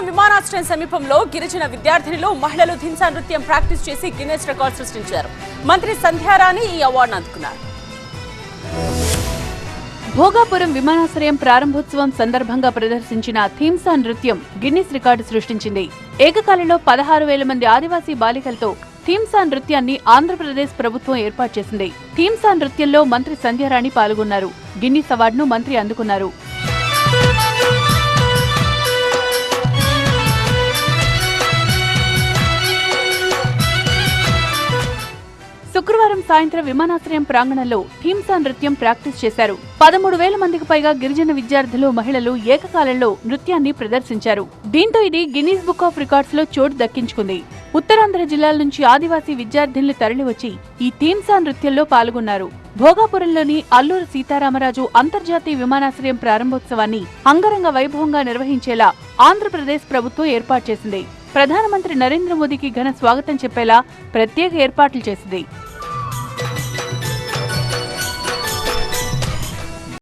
భోగాపురం విమానాశ్రయం సమీపంలో గిరిజన విద్యార్థినులు మహిళలు ధింసా నృత్యం ప్రాక్టీస్ చేసి గిన్నెస్ రికార్డ్ సృష్టించారు. మంత్రి సంధ్యారాణి ఈ అవార్డును అందుకున్నారు. భోగాపురం విమానాశ్రయం ప్రారంభోత్సవం సందర్భంగా ప్రదర్శించిన థీమ్సా నృత్యం గిన్నిస్ రికార్డు సృష్టించింది. ఏకకాలంలో 16,000 మంది ఆదివాసీ బాలికలతో థీమ్సా నృత్యాన్ని ఆంధ్రప్రదేశ్ ప్రభుత్వం ఏర్పాటు చేసింది. థీమ్సా నృత్యంలో మంత్రి సంధ్యారాణి పాల్గొన్నారు. గిన్నిస్ అవార్డును మంత్రి అందుకున్నారు. శుక్రవారం సాయంత్రం విమానాశ్రయం ప్రాంగణంలో థీమ్సా నృత్యం ప్రాక్టీస్ చేశారు. 13,000 మందికి పైగా గిరిజన విద్యార్థులు, మహిళలు ఏకకాలంలో నృత్యాన్ని ప్రదర్శించారు. దీంతో ఇది గిన్నీస్ బుక్ ఆఫ్ రికార్డ్స్ లో చోటు దక్కించుకుంది. ఉత్తరాంధ్ర జిల్లాల నుంచి ఆదివాసీ విద్యార్థినులు తరలివచ్చి ఈ థీమ్సా నృత్యంలో పాల్గొన్నారు. భోగాపురంలోని అల్లూరి సీతారామరాజు అంతర్జాతీయ విమానాశ్రయం ప్రారంభోత్సవాన్ని అంగరంగ వైభవంగా నిర్వహించేలా ఆంధ్రప్రదేశ్ ప్రభుత్వం ఏర్పాటు చేసింది. ప్రధానమంత్రి నరేంద్ర మోదీకి ఘన స్వాగతం చెప్పేలా ప్రత్యేక ఏర్పాట్లు చేసింది.